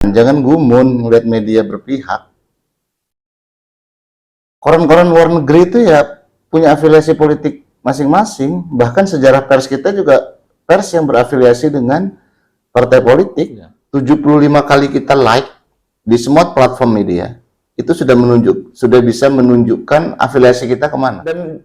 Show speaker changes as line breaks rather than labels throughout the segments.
Jangan gumun ngeliat media berpihak. Koran-koran luar negeri itu ya punya afiliasi politik masing-masing. Bahkan sejarah pers kita juga pers yang berafiliasi dengan partai politik. 75 kali kita like di semua platform media, itu sudah bisa menunjukkan afiliasi kita kemana. Dan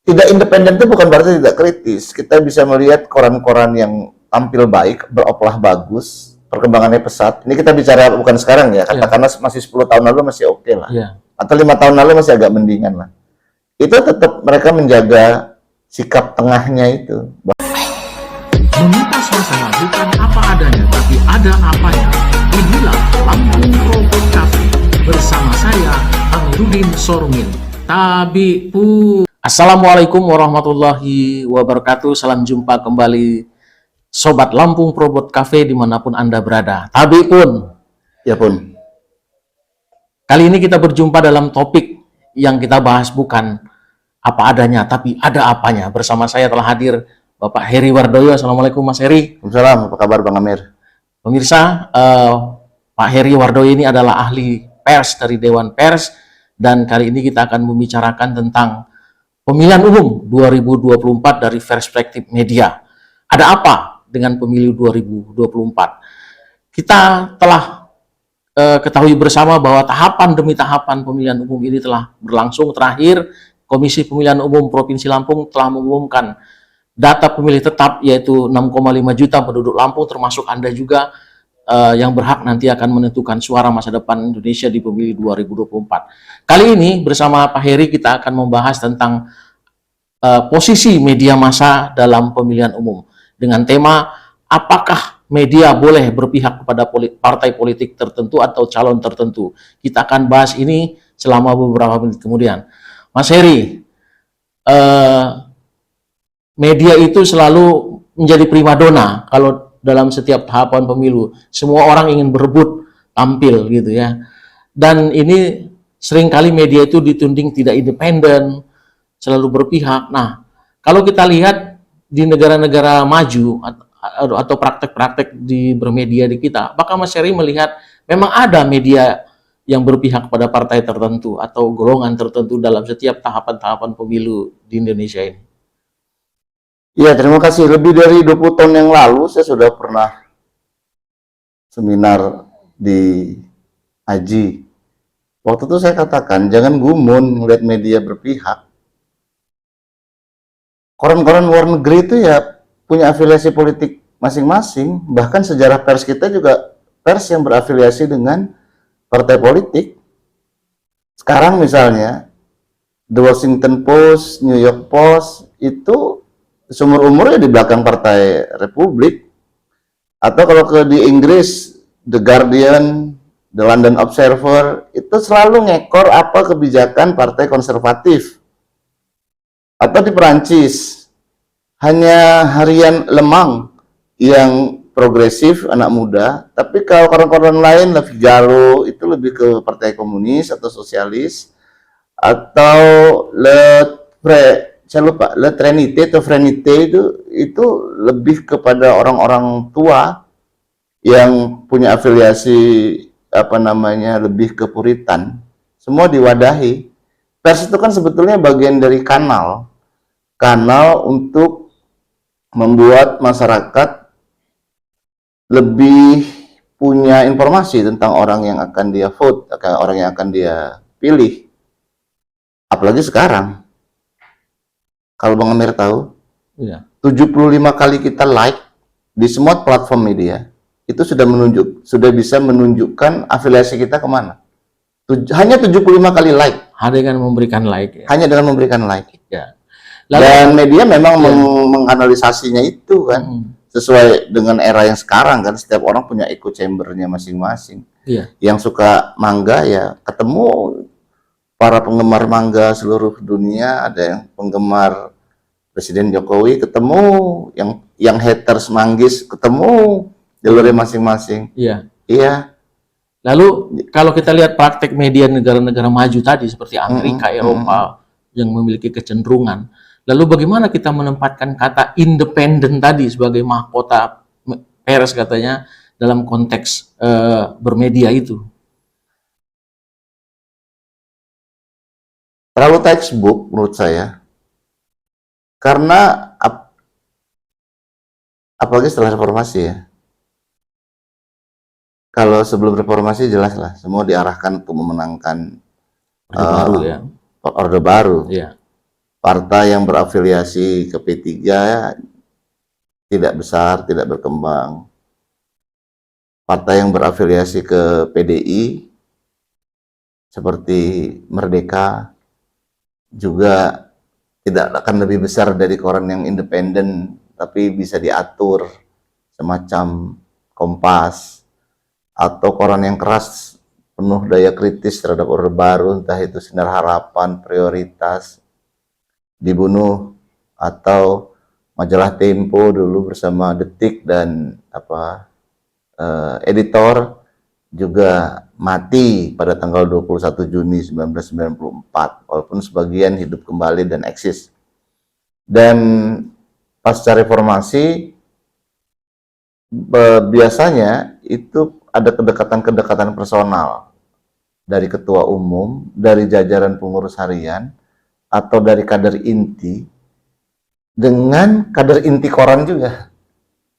tidak independen itu bukan berarti tidak kritis. Kita bisa melihat koran-koran yang tampil baik, beroplah bagus, perkembangannya pesat. Ini kita bicara bukan sekarang ya, katakanlah masih 10 tahun lalu masih oke lah. Atau 5 tahun lalu masih agak mendingan lah. Itu tetap mereka menjaga sikap tengahnya itu.
Meminta suasana bukan apa adanya, tapi ada apanya. Inilah Lampung Robot Cafe bersama saya, Amiruddin Sormin. Tabi'u. Assalamualaikum warahmatullahi wabarakatuh. Salam jumpa kembali Sobat Lampung Robot Cafe dimanapun Anda berada. Tabi'un.
Ya pun.
Kali ini kita berjumpa dalam topik yang kita bahas bukan apa adanya, tapi ada apanya. Bersama saya telah hadir Bapak Heri Wardoyo. Assalamualaikum Mas Heri.
Waalaikumsalam. Apa kabar Bang Amir?
Pemirsa, Pak Heri Wardoyo ini adalah ahli pers dari Dewan Pers, dan kali ini kita akan membicarakan tentang pemilihan umum 2024 dari perspektif media. Ada apa dengan pemilu 2024? Kita telah ketahui bersama bahwa tahapan demi tahapan pemilihan umum ini telah berlangsung. Terakhir, Komisi Pemilihan Umum Provinsi Lampung telah mengumumkan data pemilih tetap, yaitu 6,5 juta penduduk Lampung, termasuk Anda juga yang berhak nanti akan menentukan suara masa depan Indonesia di pemilu 2024. Kali ini bersama Pak Heri kita akan membahas tentang posisi media massa dalam pemilihan umum dengan tema apakah media boleh berpihak kepada partai politik tertentu atau calon tertentu. Kita akan bahas ini selama beberapa menit kemudian. Mas Heri, media itu selalu menjadi primadona kalau dalam setiap tahapan pemilu. Semua orang ingin berebut tampil gitu ya. Dan ini seringkali media itu dituding tidak independen, selalu berpihak. Nah, kalau kita lihat di negara-negara maju atau praktek-praktek di bermedia di kita, apakah Mas Heri melihat memang ada media yang berpihak pada partai tertentu atau golongan tertentu dalam setiap tahapan-tahapan pemilu di Indonesia ini?
Ya, terima kasih. Lebih dari 20 tahun yang lalu saya sudah pernah seminar di Haji. Waktu itu saya katakan, jangan gumun ngeliat media berpihak. Koran-koran luar negeri itu ya punya afiliasi politik masing-masing. Bahkan sejarah pers kita juga pers yang berafiliasi dengan partai politik. Sekarang misalnya The Washington Post, New York Post itu seumur umurnya di belakang Partai Republik. Atau kalau di Inggris, The Guardian, The London Observer, itu selalu ngekor apa kebijakan partai konservatif. Atau di Perancis, hanya harian Le Monde yang progresif, anak muda. Tapi kalau koran-koran lain, Le Figaro, itu lebih ke partai komunis atau sosialis. Atau saya lupa, Le Trinité atau Frenité itu lebih kepada orang-orang tua yang punya afiliasi lebih ke Puritan. Semua diwadahi. Pers itu kan sebetulnya bagian dari kanal untuk membuat masyarakat lebih punya informasi tentang orang yang akan dia vote, orang yang akan dia pilih. Apalagi sekarang. Kalau Bang Amir tahu, 75 kali kita like di semua platform media, itu sudah bisa menunjukkan afiliasi kita kemana. Hanya 75 kali like.
Hanya dengan memberikan like. Ya?
Hanya dengan memberikan like.
Ya.
Dan media memang menganalisasinya itu kan, sesuai dengan era yang sekarang kan, setiap orang punya echo chambernya masing-masing. Yang suka mangga ya ketemu para penggemar mangga seluruh dunia, ada yang penggemar Presiden Jokowi ketemu, yang haters manggis ketemu, jalurnya masing-masing. Iya.
Lalu kalau kita lihat praktek media negara-negara maju tadi seperti Amerika, Eropa yang memiliki kecenderungan, lalu bagaimana kita menempatkan kata independen tadi sebagai mahkota pers katanya dalam konteks bermedia itu?
Terlalu textbook menurut saya, karena apalagi setelah reformasi ya. Kalau sebelum reformasi jelas lah, semua diarahkan untuk memenangkan
Orde Baru ya.
Orde Baru.
Iya.
Partai yang berafiliasi ke P3 tidak besar, tidak berkembang. Partai yang berafiliasi ke PDI seperti Merdeka juga tidak akan lebih besar dari koran yang independen, tapi bisa diatur semacam Kompas, atau koran yang keras penuh daya kritis terhadap Orde Baru, entah itu Sinar Harapan, Prioritas, Dibunuh, atau majalah Tempo dulu bersama Detik dan editor juga mati pada tanggal 21 Juni 1994, walaupun sebagian hidup kembali dan eksis. Dan pasca reformasi biasanya itu ada kedekatan-kedekatan personal dari ketua umum, dari jajaran pengurus harian, atau dari kader inti dengan kader inti koran juga.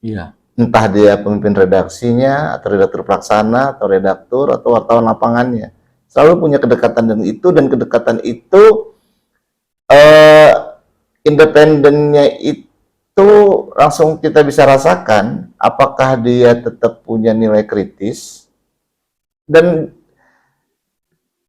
Iya.
Entah dia pemimpin redaksinya, atau redaktur pelaksana, atau redaktur, atau wartawan lapangannya. Selalu punya kedekatan dengan itu, dan kedekatan itu independennya itu langsung kita bisa rasakan apakah dia tetap punya nilai kritis. Dan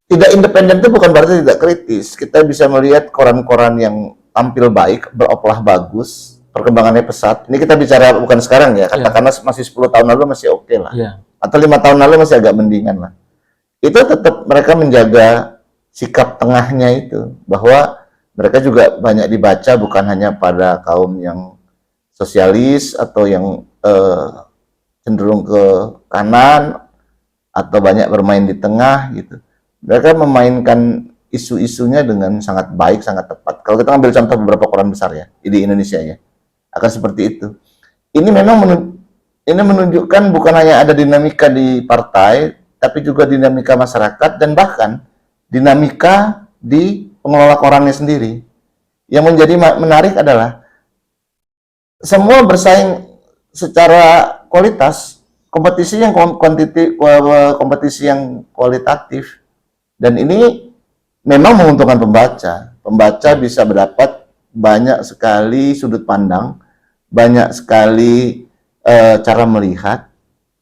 tidak independen itu bukan berarti tidak kritis. Kita bisa melihat koran-koran yang tampil baik, beroplah bagus, perkembangannya pesat. Ini kita bicara bukan sekarang ya, katakanlah masih 10 tahun lalu masih oke lah. Atau 5 tahun lalu masih agak mendingan lah. Itu tetap mereka menjaga sikap tengahnya itu, bahwa mereka juga banyak dibaca bukan hanya pada kaum yang sosialis atau yang cenderung ke kanan, atau banyak bermain di tengah gitu. Mereka memainkan isu-isunya dengan sangat baik, sangat tepat. Kalau kita ambil contoh beberapa koran besar ya di Indonesia ya, akan seperti itu. Ini memang menunjukkan bukan hanya ada dinamika di partai, tapi juga dinamika masyarakat, dan bahkan dinamika di pengelola korannya sendiri. Yang menjadi menarik adalah semua bersaing secara kualitas, kompetisi yang kompetisi yang kualitatif. Dan ini memang menguntungkan pembaca. Pembaca bisa mendapat banyak sekali sudut pandang, banyak sekali cara melihat,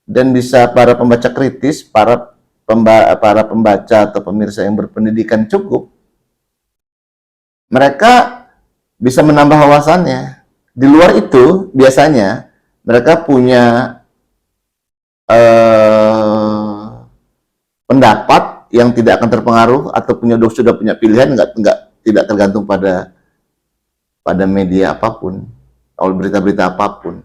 dan bisa para pembaca kritis, para pembaca atau pemirsa yang berpendidikan cukup, mereka bisa menambah wawasannya. Di luar itu, biasanya mereka punya pendapat yang tidak akan terpengaruh, atau sudah punya pilihan, tidak tergantung pada media apapun, atau berita-berita apapun.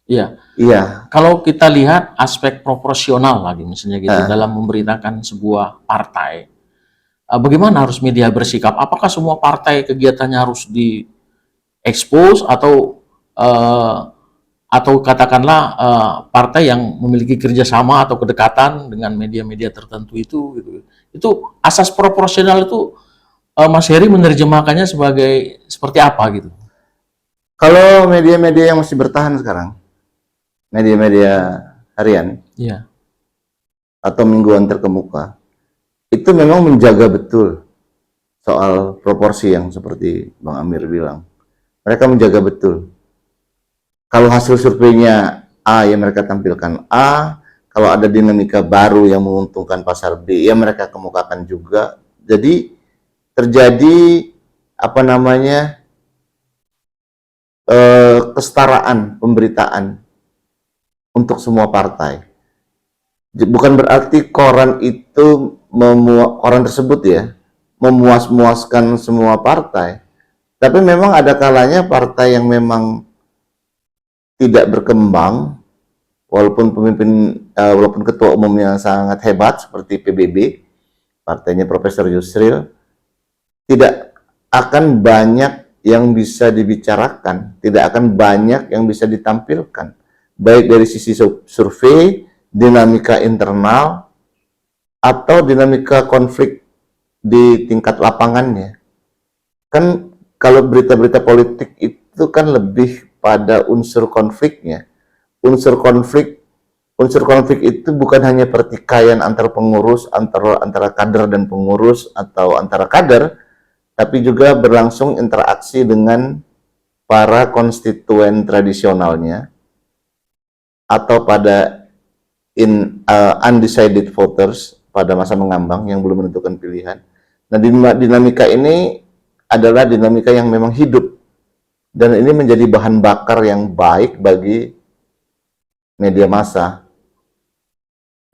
Iya.
Iya.
Kalau kita lihat aspek proporsional lagi misalnya gitu dalam memberitakan sebuah partai, bagaimana harus media bersikap? Apakah semua partai kegiatannya harus di-expose, atau katakanlah partai yang memiliki kerjasama atau kedekatan dengan media-media tertentu itu gitu. Itu asas proporsional itu Mas Heri menerjemahkannya seperti apa gitu?
Kalau media-media yang masih bertahan sekarang, media-media harian,
Iya,
atau mingguan terkemuka, itu memang menjaga betul soal proporsi yang seperti Bang Amir bilang. Mereka menjaga betul. Kalau hasil surveinya A, ya mereka tampilkan A. Kalau ada dinamika baru yang menguntungkan pasar B, ya mereka kemukakan juga. Jadi terjadi kesetaraan pemberitaan untuk semua partai. Bukan berarti koran itu koran tersebut ya memuas-muaskan semua partai, tapi memang ada kalanya partai yang memang tidak berkembang, walaupun walaupun ketua umumnya sangat hebat seperti PBB, partainya Profesor Yusril, tidak akan banyak yang bisa dibicarakan, tidak akan banyak yang bisa ditampilkan, baik dari sisi survei, dinamika internal, atau dinamika konflik di tingkat lapangannya. Kan kalau berita-berita politik itu kan lebih pada unsur konfliknya. Unsur konflik itu bukan hanya pertikaian antar pengurus, antara kader dan pengurus, atau antara kader, tapi juga berlangsung interaksi dengan para konstituen tradisionalnya, atau pada undecided voters pada masa mengambang yang belum menentukan pilihan. Nah, dinamika ini adalah dinamika yang memang hidup, dan ini menjadi bahan bakar yang baik bagi media massa,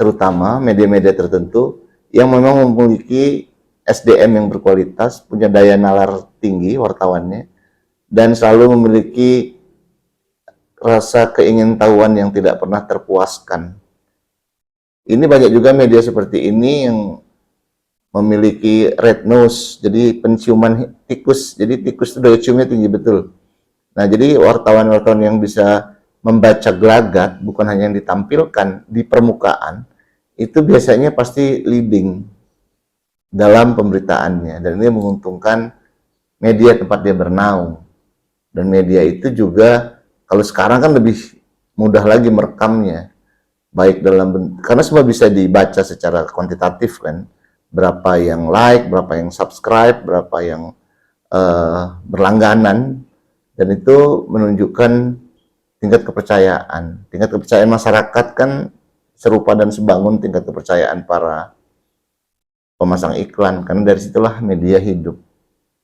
terutama media-media tertentu yang memang memiliki SDM yang berkualitas, punya daya nalar tinggi wartawannya, dan selalu memiliki rasa keingintahuan yang tidak pernah terpuaskan. Ini banyak juga media seperti ini yang memiliki red nose, jadi penciuman tikus. Jadi tikus itu daya ciumnya tinggi betul. Nah, jadi wartawan-wartawan yang bisa membaca gelagat, bukan hanya yang ditampilkan di permukaan, itu biasanya pasti leading dalam pemberitaannya, dan ini menguntungkan media tempat dia bernaung. Dan media itu juga kalau sekarang kan lebih mudah lagi merekamnya, baik karena semua bisa dibaca secara kuantitatif kan, berapa yang like, berapa yang subscribe, berapa yang berlangganan, dan itu menunjukkan tingkat kepercayaan. Tingkat kepercayaan masyarakat kan serupa dan sebangun tingkat kepercayaan para pemasang iklan, karena dari situlah media hidup.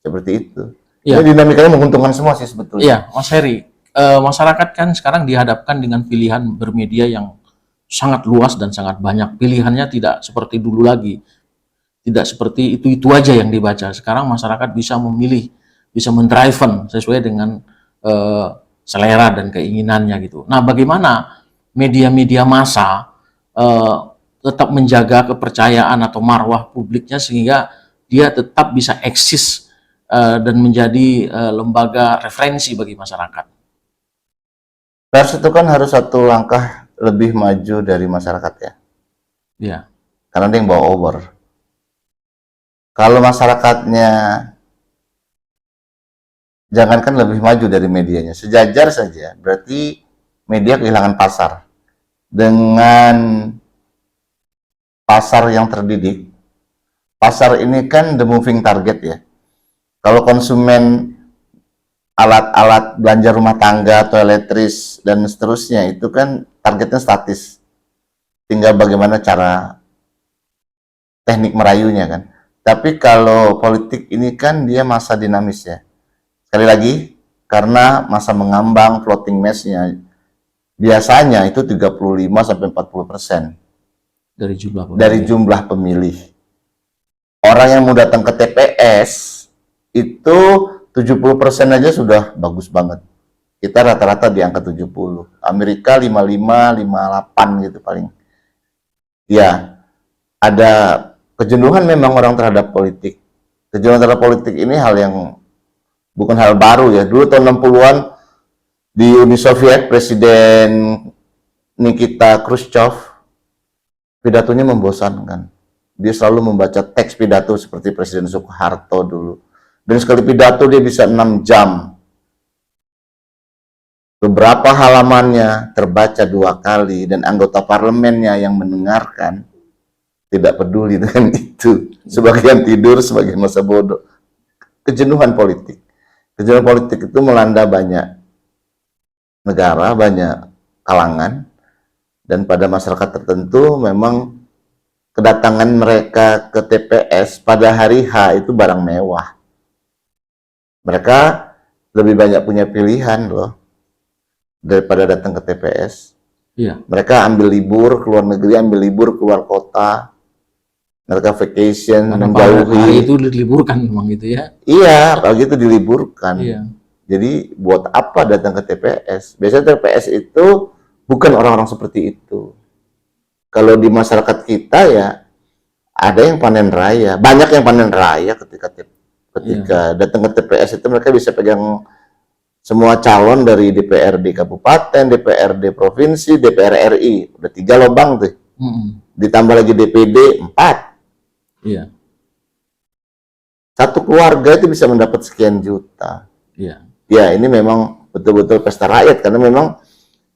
Seperti itu.
Ya.
Ini dinamikanya menguntungkan semua sih sebetulnya.
Iya, Mas Heri. Masyarakat kan sekarang dihadapkan dengan pilihan bermedia yang sangat luas dan sangat banyak. Pilihannya tidak seperti dulu lagi. Tidak seperti itu-itu aja yang dibaca. Sekarang masyarakat bisa memilih, bisa mendriven sesuai dengan selera dan keinginannya gitu. Nah, bagaimana media-media massa tetap menjaga kepercayaan atau marwah publiknya sehingga dia tetap bisa eksis dan menjadi lembaga referensi bagi masyarakat?
Pers itu kan harus satu langkah lebih maju dari masyarakat ya.
Ya.
Karena dia yang bawa over. Kalau masyarakatnya jangankan lebih maju dari medianya, sejajar saja, berarti media kehilangan pasar. Dengan pasar yang terdidik, pasar ini kan the moving target ya. Kalau konsumen alat-alat belanja rumah tangga, toiletries, dan seterusnya, itu kan targetnya statis. Tinggal bagaimana cara teknik merayunya kan. Tapi kalau politik ini kan dia masa dinamis ya. Sekali lagi, karena masa mengambang, floating mass-nya biasanya itu 35-40% dari jumlah pemilih. Orang yang mau datang ke TPS itu 70% aja sudah bagus banget. Kita rata-rata di angka 70. Amerika 55, 58 gitu paling. Ya, ada kejenuhan memang orang terhadap politik. Kejenuhan terhadap politik ini hal yang bukan hal baru ya. Dulu tahun 60-an di Uni Soviet, Presiden Nikita Khrushchev pidatonya membosankan. Dia selalu membaca teks pidato seperti Presiden Soeharto dulu. Dan sekali pidato dia bisa 6 jam. Beberapa halamannya terbaca 2 kali, dan anggota parlemennya yang mendengarkan tidak peduli dengan itu. Sebagian tidur, sebagian masa bodoh. Kejenuhan politik. Kejenuhan politik itu melanda banyak negara, banyak kalangan, dan pada masyarakat tertentu memang kedatangan mereka ke TPS pada hari H itu barang mewah. Mereka lebih banyak punya pilihan loh daripada datang ke TPS.
Iya.
Mereka ambil libur ke luar negeri, ambil libur keluar kota. Mereka vacation, menjauhi.
Hari itu diliburkan memang gitu ya.
Iya, pagi itu diliburkan.
Iya.
Jadi buat apa datang ke TPS? Biasanya TPS itu bukan orang-orang seperti itu. Kalau di masyarakat kita ya ada yang panen raya, banyak yang panen raya ketika datang ke TPS itu mereka bisa pegang semua calon dari DPRD kabupaten, DPRD provinsi, DPR RI, udah 3 lubang tuh. Ditambah lagi DPD 4.
Iya.
Satu keluarga itu bisa mendapat sekian juta.
Iya.
Ya, ini memang betul-betul pesta rakyat karena memang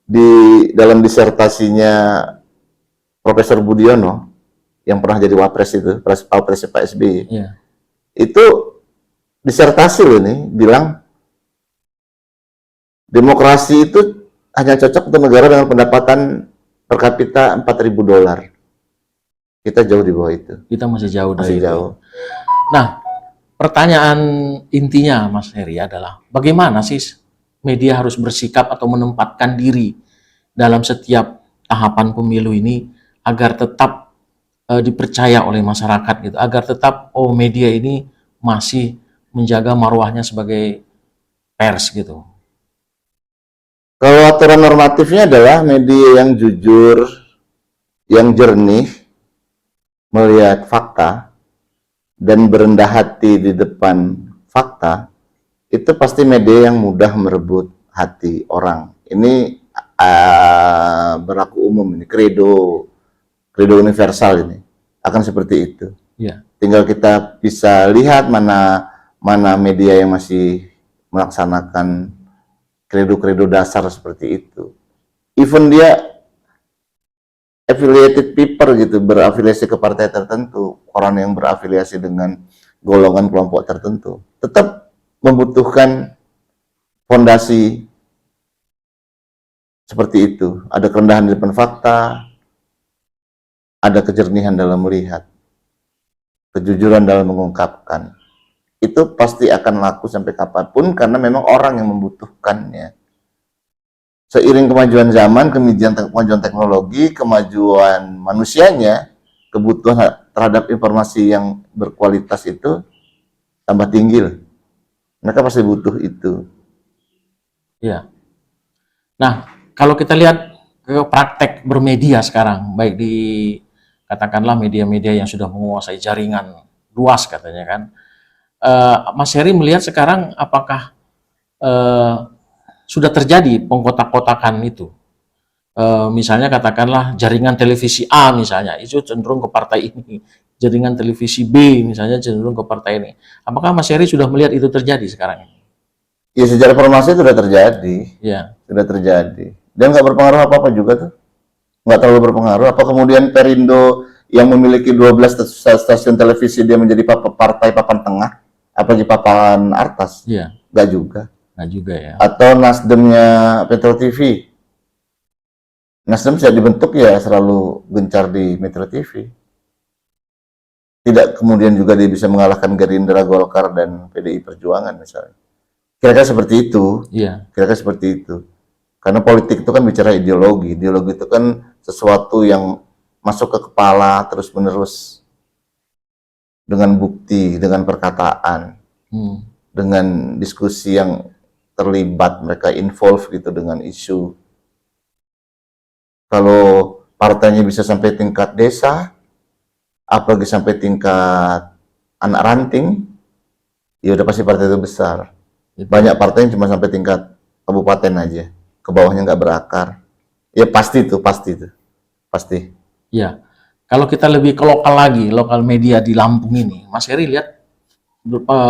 di dalam disertasinya Profesor Budiono yang pernah jadi wapres itu, wapres Pak SBY.
Iya.
Itu disertasi loh nih bilang demokrasi itu hanya cocok untuk negara dengan pendapatan per kapita $4.000. Kita jauh di bawah itu.
Kita masih jauh dari
Masih
itu.
jauh.
Nah, pertanyaan intinya Mas Heri adalah bagaimana sih media harus bersikap atau menempatkan diri dalam setiap tahapan pemilu ini agar tetap dipercaya oleh masyarakat gitu, agar tetap media ini masih menjaga marwahnya sebagai pers gitu.
Kalau aturan normatifnya adalah media yang jujur, yang jernih, melihat fakta, dan berendah hati di depan fakta, itu pasti media yang mudah merebut hati orang. Ini berlaku umum, ini credo universal ini. Akan seperti itu.
Ya.
Tinggal kita bisa lihat mana media yang masih melaksanakan kredo dasar seperti itu. Even dia affiliated paper gitu, berafiliasi ke partai tertentu, orang yang berafiliasi dengan golongan kelompok tertentu, tetap membutuhkan fondasi seperti itu. Ada kerendahan di depan fakta, ada kejernihan dalam melihat, kejujuran dalam mengungkapkan. Itu pasti akan laku sampai kapanpun karena memang orang yang membutuhkannya. Seiring kemajuan zaman, kemajuan teknologi, kemajuan manusianya, kebutuhan terhadap informasi yang berkualitas itu tambah tinggi loh. Mereka pasti butuh itu.
Ya. Nah, kalau kita lihat ke praktek bermedia sekarang, baik di katakanlah media-media yang sudah menguasai jaringan luas katanya kan, Mas Heri melihat sekarang apakah sudah terjadi pengkotak-kotakan itu? Misalnya katakanlah jaringan televisi A misalnya, itu cenderung ke partai ini. Jaringan televisi B misalnya cenderung ke partai ini. Apakah Mas Heri sudah melihat itu terjadi sekarang ini?
Ya secara informasi sudah terjadi.
Ya.
Sudah terjadi. Dan nggak berpengaruh apa-apa juga tuh. Nggak terlalu berpengaruh. Apa kemudian Perindo yang memiliki 12 stasiun televisi dia menjadi partai papan tengah? Apa di papan atas?
Iya.
Nggak juga.
Nggak juga ya.
Atau Nasdemnya Metro TV. Nasdem sejak dibentuk ya selalu gencar di Metro TV. Tidak kemudian juga dia bisa mengalahkan Gerindra, Golkar, dan PDI Perjuangan misalnya. Kira-kira seperti itu.
Iya.
Kira-kira seperti itu. Karena politik itu kan bicara ideologi. Ideologi itu kan sesuatu yang masuk ke kepala terus-menerus. Dengan bukti, dengan perkataan. Dengan diskusi yang terlibat, mereka involve gitu dengan isu. Kalau partainya bisa sampai tingkat desa, apalagi sampai tingkat anak ranting, ya udah pasti partai itu besar. Banyak partai yang cuma sampai tingkat kabupaten aja, ke bawahnya nggak berakar. Ya pasti itu.
Ya, kalau kita lebih ke lokal lagi, lokal media di Lampung ini, Mas Heri lihat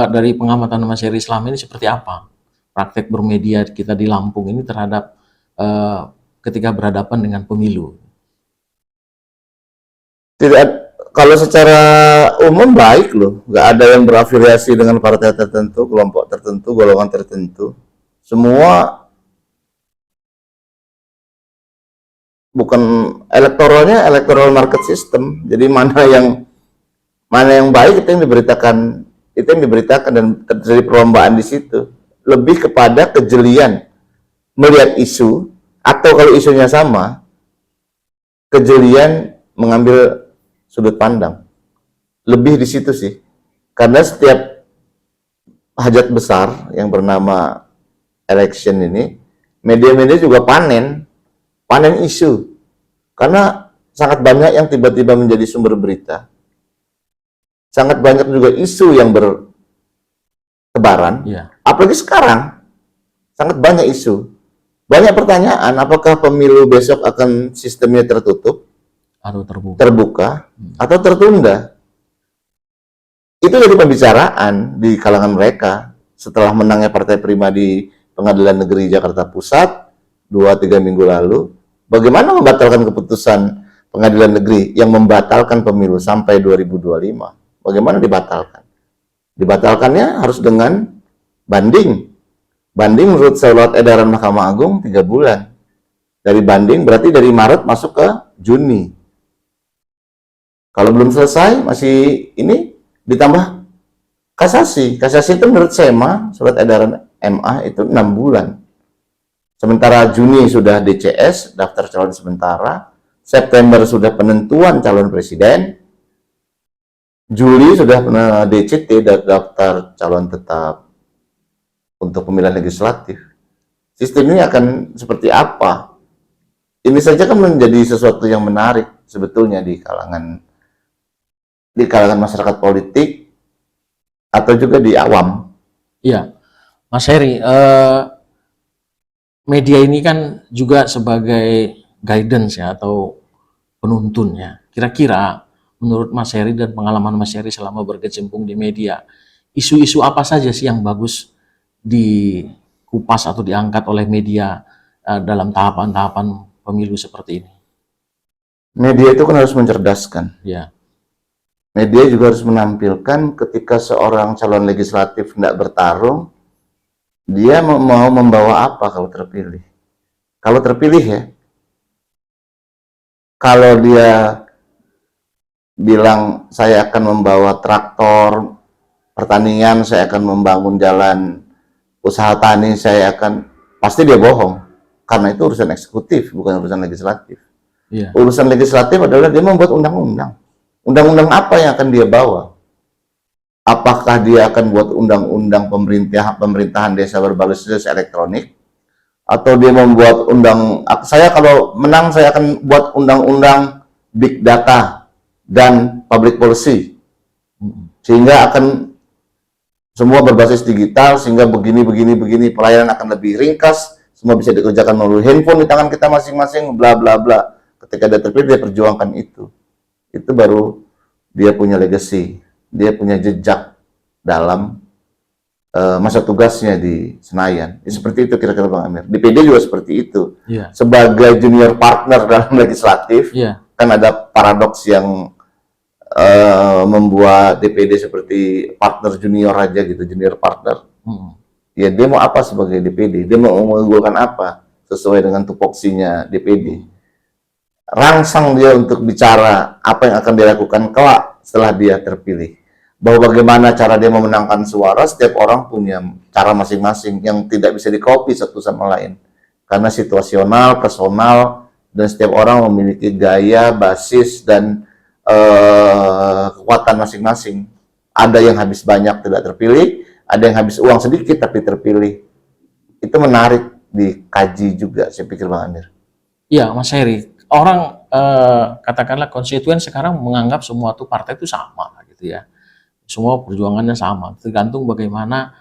dari pengamatan Mas Heri selama ini seperti apa praktek bermedia kita di Lampung ini terhadap ketika berhadapan dengan pemilu?
Tidak, kalau secara umum baik loh, nggak ada yang berafiliasi dengan partai tertentu, kelompok tertentu, golongan tertentu. Semua bukan elektoralnya, electoral market system. Jadi mana yang baik itu yang diberitakan dan terjadi perlombaan di situ. Lebih kepada kejelian melihat isu, atau kalau isunya sama, kejelian mengambil sudut pandang. Lebih di situ sih. Karena setiap hajat besar yang bernama election ini, media-media juga panen isu. Karena sangat banyak yang tiba-tiba menjadi sumber berita. Sangat banyak juga isu yang bertebaran.
Ya.
Apalagi sekarang, sangat banyak isu. Banyak pertanyaan, apakah pemilu besok akan sistemnya tertutup,
Atau terbuka.
terbuka, atau tertunda? Itu jadi pembicaraan di kalangan mereka setelah menangnya Partai Prima di Pengadilan Negeri Jakarta Pusat 2-3 minggu lalu. Bagaimana membatalkan keputusan Pengadilan Negeri yang membatalkan pemilu sampai 2025? Bagaimana dibatalkan? Dibatalkannya harus dengan banding. Banding menurut surat edaran Mahkamah Agung 3 bulan. Dari banding berarti dari Maret masuk ke Juni. Kalau belum selesai masih ini ditambah kasasi. Kasasi itu menurut SEMA, surat edaran MA itu 6 bulan. Sementara Juni sudah DCS, daftar calon sementara. September sudah penentuan calon presiden. Juli sudah DCT, daftar calon tetap untuk pemilihan legislatif. Sistem ini akan seperti apa? Ini saja kan menjadi sesuatu yang menarik sebetulnya di kalangan masyarakat politik atau juga di awam.
Iya, Mas Heri, media ini kan juga sebagai guidance ya atau penuntun ya. Kira-kira menurut Mas Heri dan pengalaman Mas Heri selama berkecimpung di media, isu-isu apa saja sih yang bagus dikupas atau diangkat oleh media dalam tahapan-tahapan pemilu seperti ini?
Media itu kan harus mencerdaskan.
Ya,
Media juga harus menampilkan ketika seorang calon legislatif hendak bertarung, dia mau membawa apa kalau terpilih. Kalau terpilih ya, kalau dia bilang saya akan membawa traktor pertanian, saya akan membangun jalan usaha tani, pasti dia bohong. Karena itu urusan eksekutif, bukan urusan legislatif.
iya,
Urusan legislatif adalah dia membuat undang-undang. Undang-undang apa yang akan dia bawa? Apakah dia akan buat undang-undang pemerintahan desa berbasis elektronik? Atau dia membuat saya kalau menang saya akan buat undang-undang big data dan public policy. Sehingga akan semua berbasis digital, sehingga begini, pelayanan akan lebih ringkas, semua bisa dikerjakan melalui handphone di tangan kita masing-masing, bla bla bla. Ketika dia terpilih, dia perjuangkan itu. Itu baru dia punya legacy, dia punya jejak dalam masa tugasnya di Senayan. Seperti itu kira-kira Bang Amir. DPD juga seperti itu.
iya,
Sebagai junior partner dalam legislatif,
iya,
kan ada paradoks yang membuat DPD seperti partner junior aja gitu, junior partner. Ya dia mau apa sebagai DPD? Dia mau mengunggulkan apa sesuai dengan tupoksinya DPD? Rangsang dia untuk bicara apa yang akan dilakukan kelak setelah dia terpilih. Bahwa bagaimana cara dia memenangkan suara, setiap orang punya cara masing-masing yang tidak bisa dikopi satu sama lain. Karena situasional, personal, dan setiap orang memiliki gaya, basis, dan kekuatan masing-masing. Ada yang habis banyak tidak terpilih, ada yang habis uang sedikit tapi terpilih. Itu menarik dikaji juga, saya pikir Bang Amir.
iya, Mas Heri. Orang katakanlah konstituen sekarang menganggap semua tuh partai itu sama gitu ya. Semua perjuangannya sama, tergantung bagaimana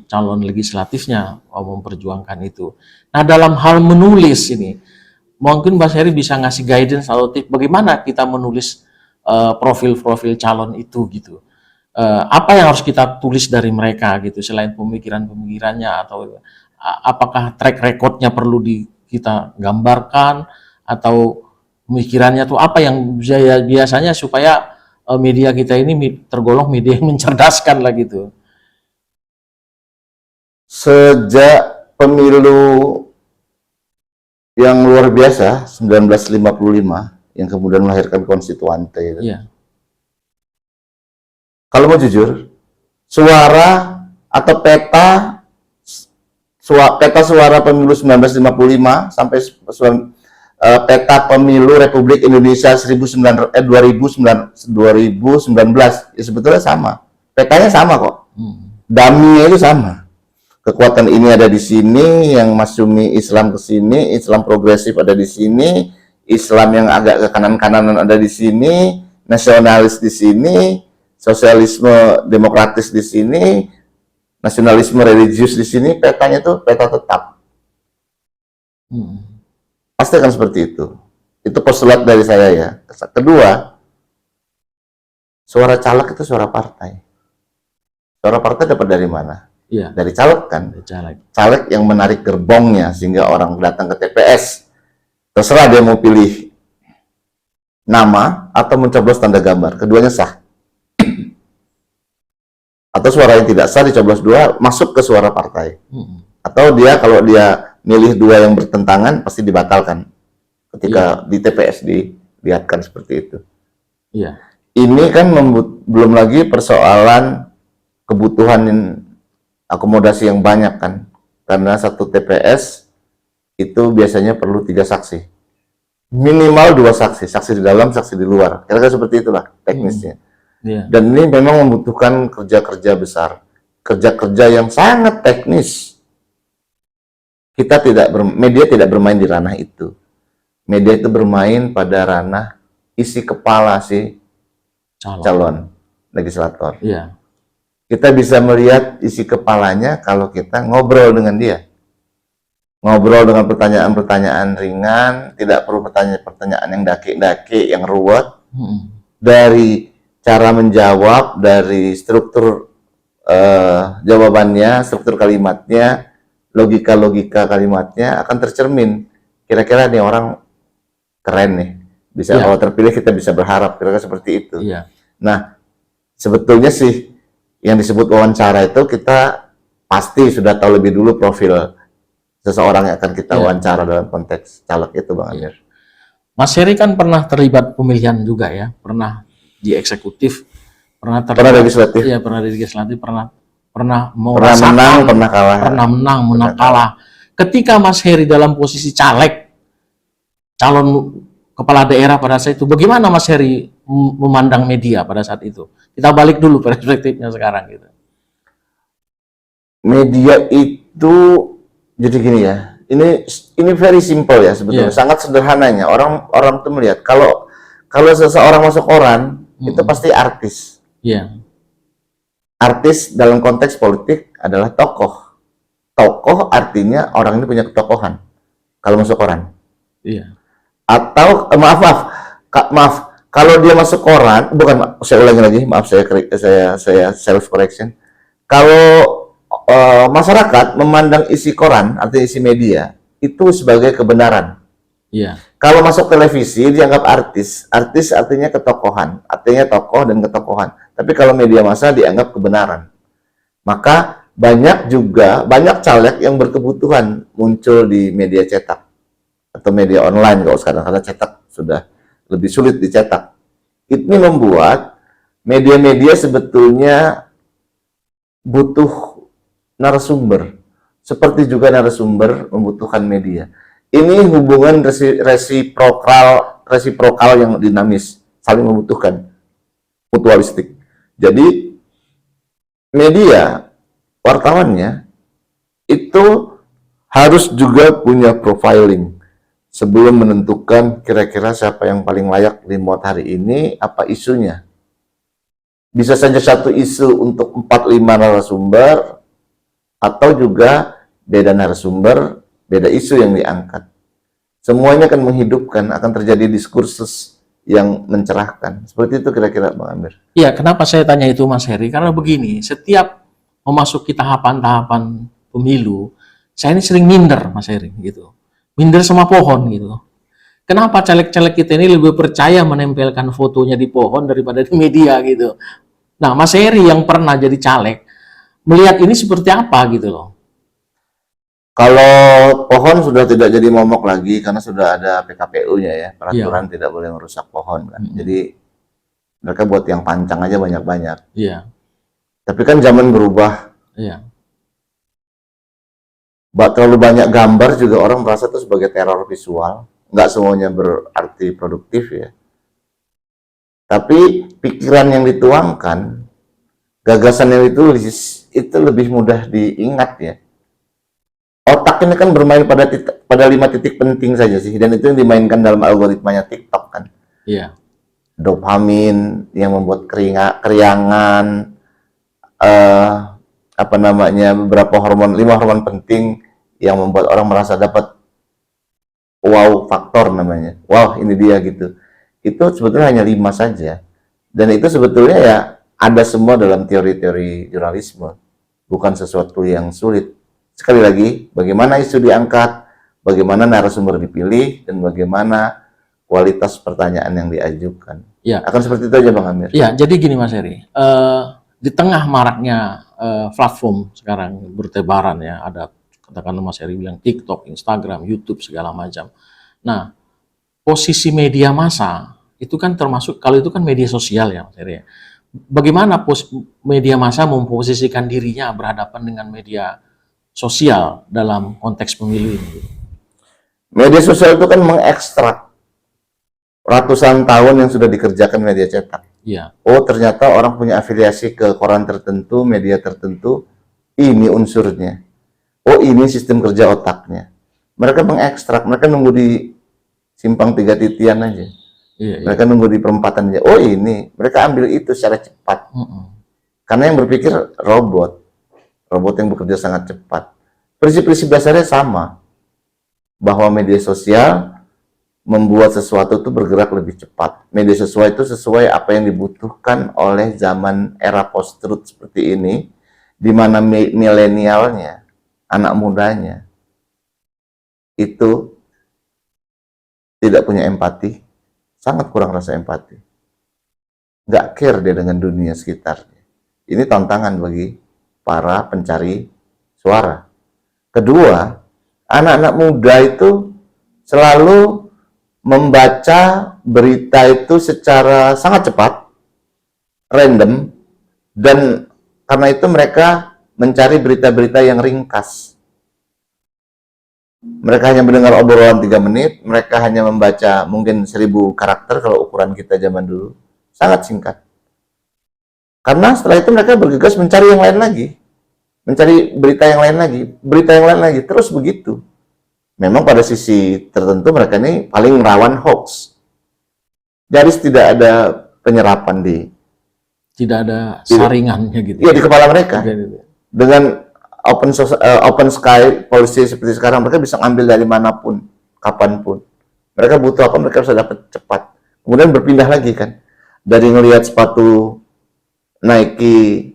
calon legislatifnya mau memperjuangkan itu. Nah, dalam hal menulis ini, mungkin Mas Heri bisa ngasih guidance atau tips bagaimana kita menulis profil-profil calon itu gitu. Apa yang harus kita tulis dari mereka gitu, selain pemikiran-pemikirannya atau apakah track recordnya perlu kita gambarkan atau pemikirannya tuh apa yang biasanya supaya media kita ini tergolong media yang mencerdaskan lah gitu.
Sejak pemilu yang luar biasa 1955 yang kemudian melahirkan konstituante itu.
Iya.
Kalau mau jujur, suara atau peta suara pemilu 1955 sampai peta pemilu Republik Indonesia 2019 ya sebetulnya sama. Petanya sama kok. Dummy-nya itu sama. Kekuatan ini ada di sini, yang masyumi Islam ke sini, Islam progresif ada di sini, Islam yang agak ke kanan-kananan ada di sini, nasionalis di sini, sosialisme demokratis di sini, nasionalisme religius di sini, petanya itu peta tetap. Pasti akan seperti itu. Itu postulat dari saya ya. Kedua, suara caleg itu suara partai. Suara partai dapat dari mana?
Iya.
Dari caleg kan?
Caleg.
Caleg yang menarik gerbongnya sehingga orang datang ke TPS. Terserah dia mau pilih nama atau mencoblos tanda gambar. Keduanya sah. Atau suara yang tidak sah dicoblos dua masuk ke suara partai. Atau dia kalau dia milih dua yang bertentangan pasti dibatalkan ketika di TPS dilihatkan seperti itu.
Iya.
Ini kan belum lagi persoalan kebutuhan akomodasi yang banyak kan, karena satu TPS itu biasanya perlu 3 saksi, minimal 2 saksi, saksi di dalam, saksi di luar, kira-kira seperti itulah teknisnya. Dan ini memang membutuhkan kerja-kerja besar, kerja-kerja yang sangat teknis. Media tidak bermain di ranah itu. Media itu bermain pada ranah isi kepala si calon legislator.
Iya.
Kita bisa melihat isi kepalanya kalau kita ngobrol dengan dia. Ngobrol dengan pertanyaan-pertanyaan ringan, tidak perlu pertanyaan yang daki-daki, yang ruwet. Dari cara menjawab, dari struktur jawabannya, struktur kalimatnya, logika-logika kalimatnya akan tercermin. Kira-kira nih orang keren nih. Bisa kalau terpilih kita bisa berharap kira-kira seperti itu.
Iya.
Nah, sebetulnya sih yang disebut wawancara itu kita pasti sudah tahu lebih dulu profil seseorang yang akan kita wawancara dalam konteks caleg itu, Bang Amir.
Mas Heri kan pernah terlibat pemilihan juga ya, pernah di eksekutif, pernah
legislatif.
Iya, pernah di legislatif, pernah
menang, pernah kalah.
Pernah menang kalah. Ketika Mas Heri dalam posisi caleg, calon kepala daerah pada saat itu, bagaimana Mas Heri memandang media pada saat itu? Kita balik dulu perspektifnya sekarang gitu. Media
itu jadi gini ya. Ini very simple ya sebetulnya, sangat sederhananya. Orang tuh melihat kalau seseorang masuk koran itu pasti artis.
Iya.
Artis dalam konteks politik adalah tokoh. Tokoh artinya orang ini punya ketokohan kalau masuk koran.
Iya.
Atau maaf, kalau dia masuk koran, saya ulangi lagi, maaf saya self correction. Kalau masyarakat memandang isi koran, artinya isi media, itu sebagai kebenaran.
Iya.
Kalau masuk televisi dianggap artis artinya ketokohan, artinya tokoh dan ketokohan. Tapi kalau media massa dianggap kebenaran. Maka banyak caleg yang berkebutuhan muncul di media cetak atau media online kalau sekarang, karena cetak sudah lebih sulit dicetak. Ini membuat media-media sebetulnya butuh narasumber, seperti juga narasumber membutuhkan media. Ini hubungan resiprokal yang dinamis, saling membutuhkan, mutualistik. Jadi media, wartawannya itu harus juga punya profiling sebelum menentukan kira-kira siapa yang paling layak dimuat hari ini, apa isunya. Bisa saja satu isu untuk 4-5 narasumber, atau juga beda narasumber, beda isu yang diangkat. Semuanya akan menghidupkan, akan terjadi diskursus yang mencerahkan. Seperti itu kira-kira, Bang Amir.
Iya, kenapa saya tanya itu Mas Heri? Karena begini, setiap memasuki tahapan-tahapan pemilu, saya ini sering minder, Mas Heri, gitu. Minder sama pohon gitu. Kenapa caleg-caleg kita ini lebih percaya menempelkan fotonya di pohon daripada di media gitu. Nah, Mas Heri yang pernah jadi caleg, melihat ini seperti apa gitu loh.
Kalau pohon sudah tidak jadi momok lagi karena sudah ada PKPU-nya ya, peraturan tidak boleh merusak pohon kan. Jadi mereka buat yang pancang aja banyak-banyak.
Iya.
Tapi kan zaman berubah.
Iya.
Terlalu banyak gambar juga orang merasa itu sebagai teror visual. Nggak semuanya berarti produktif ya. Tapi pikiran yang dituangkan, gagasan yang ditulis, itu lebih mudah diingat ya. Otak ini kan bermain pada 5 titik penting saja sih. Dan itu yang dimainkan dalam algoritmanya TikTok kan.
Iya.
Dopamin yang membuat keriangan, apa namanya, beberapa hormon, 5 hormon penting yang membuat orang merasa dapat wow faktor namanya. Wow, ini dia gitu. Itu sebetulnya hanya 5 saja. Dan itu sebetulnya ya ada semua dalam teori-teori jurnalisme. Bukan sesuatu yang sulit. Sekali lagi, bagaimana isu diangkat, bagaimana narasumber dipilih, dan bagaimana kualitas pertanyaan yang diajukan.
Ya,
Akan seperti itu aja Bang Amir.
ya. Jadi gini Mas Heri, di tengah maraknya platform sekarang bertebaran ya, ada katakanlah Mas Heri bilang TikTok, Instagram, YouTube segala macam. Nah, posisi media massa itu kan termasuk, kalau itu kan media sosial ya Mas Heri ya. Bagaimana media massa memposisikan dirinya berhadapan dengan media sosial dalam konteks pemilu ini?
Media sosial itu kan mengekstrak ratusan tahun yang sudah dikerjakan media cetak.
Iya,
Oh, ternyata orang punya afiliasi ke koran tertentu, media tertentu, ini unsurnya. Oh, ini sistem kerja otaknya. Mereka mengekstrak, mereka nunggu di simpang 3 titian aja.
iya, iya.
Mereka nunggu di perempatan aja. Oh, ini. Mereka ambil itu secara cepat. Karena yang berpikir robot. Robot yang bekerja sangat cepat. Prinsip-prinsip dasarnya sama. Bahwa media sosial membuat sesuatu itu bergerak lebih cepat. Media sosial itu sesuai apa yang dibutuhkan oleh zaman era post-truth seperti ini, di mana milenialnya, anak mudanya, itu tidak punya empati, sangat kurang rasa empati. Nggak care dia dengan dunia sekitarnya. Ini tantangan bagi para pencari suara. Kedua, anak-anak muda itu selalu membaca berita itu secara sangat cepat, random, dan karena itu mereka mencari berita-berita yang ringkas. Mereka hanya mendengar obrolan 3 menit, mereka hanya membaca mungkin 1000 karakter kalau ukuran kita zaman dulu. Sangat singkat. Karena setelah itu mereka bergegas mencari yang lain lagi. Mencari berita yang lain lagi, berita yang lain lagi, terus begitu. Memang pada sisi tertentu mereka ini paling rawan hoax. Nyaris tidak ada penyerapan
Tidak ada saringannya gitu.
di kepala mereka.
Gitu.
Dengan open sky policy seperti sekarang, mereka bisa ngambil dari manapun, kapanpun. Mereka butuh apa, mereka bisa dapat cepat. Kemudian berpindah lagi kan. Dari ngelihat sepatu Nike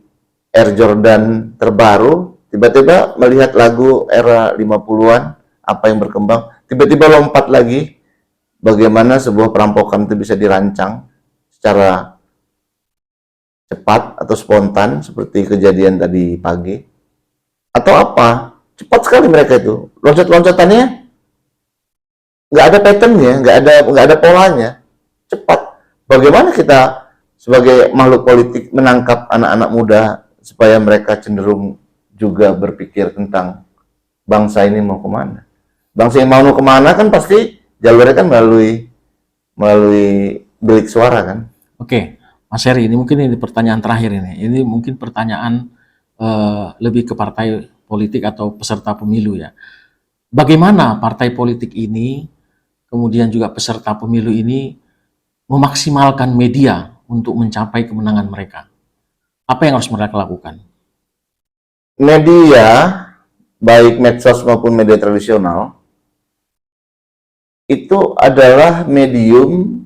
Air Jordan terbaru, tiba-tiba melihat lagu era 50-an, apa yang berkembang, tiba-tiba lompat lagi bagaimana sebuah perampokan itu bisa dirancang secara cepat atau spontan seperti kejadian tadi pagi, atau apa, cepat sekali mereka itu loncat-loncatannya, nggak ada patternnya, nggak ada polanya, cepat. Bagaimana kita sebagai makhluk politik menangkap anak-anak muda supaya mereka cenderung juga berpikir tentang bangsa ini mau kemana? Bangsa yang mau kemana kan pasti jalurnya kan melalui bilik suara kan.
Oke, Mas Heri, ini mungkin ini pertanyaan terakhir ini. Ini mungkin pertanyaan lebih ke partai politik atau peserta pemilu ya. Bagaimana partai politik ini, kemudian juga peserta pemilu ini memaksimalkan media untuk mencapai kemenangan mereka? Apa yang harus mereka lakukan?
Media, baik medsos maupun media tradisional, itu adalah medium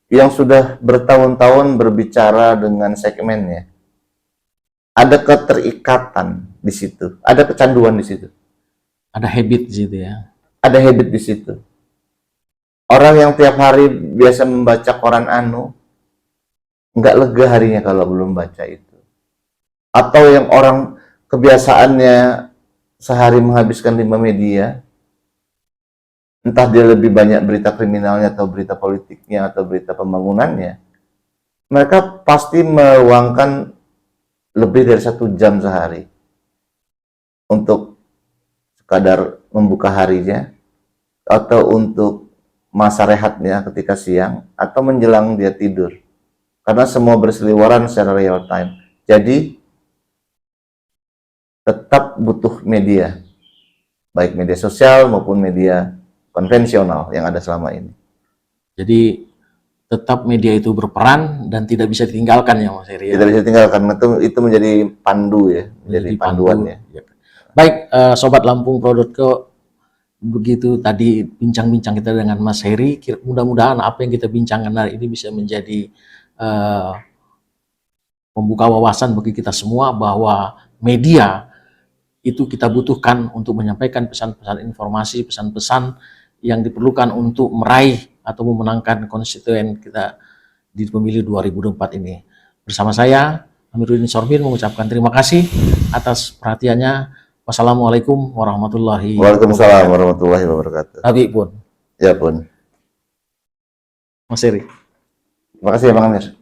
yang sudah bertahun-tahun berbicara dengan segmennya. Ada keterikatan di situ, ada kecanduan di situ.
Ada habit di situ ya.
Ada habit di situ. Orang yang tiap hari biasa membaca koran nggak lega harinya kalau belum baca itu. Atau yang orang kebiasaannya sehari menghabiskan 5 media, entah dia lebih banyak berita kriminalnya atau berita politiknya atau berita pembangunannya, mereka pasti meluangkan lebih dari 1 jam sehari untuk sekadar membuka harinya, atau untuk masa rehatnya ketika siang, atau menjelang dia tidur. Karena semua berseliweran secara real time. Jadi tetap butuh media, baik media sosial maupun media konvensional yang ada selama ini.
Jadi tetap media itu berperan dan tidak bisa ditinggalkan ya Mas Heri.
Tidak bisa tinggalkan, itu menjadi pandu ya, menjadi panduan ya.
Baik, Sobat Lampung.co, begitu tadi bincang-bincang kita dengan Mas Heri. Mudah-mudahan apa yang kita bincangkan hari ini bisa menjadi membuka wawasan bagi kita semua bahwa media itu kita butuhkan untuk menyampaikan pesan-pesan informasi, pesan-pesan yang diperlukan untuk meraih atau memenangkan konstituen kita di pemilu 2024 ini. Bersama saya, Amiruddin Sorbin, mengucapkan terima kasih atas perhatiannya. Wassalamualaikum warahmatullahi wabarakatuh.
Waalaikumsalam warahmatullahi wabarakatuh.
Habib pun.
Ya pun.
Mas Heri.
Terima kasih ya Bang Amir.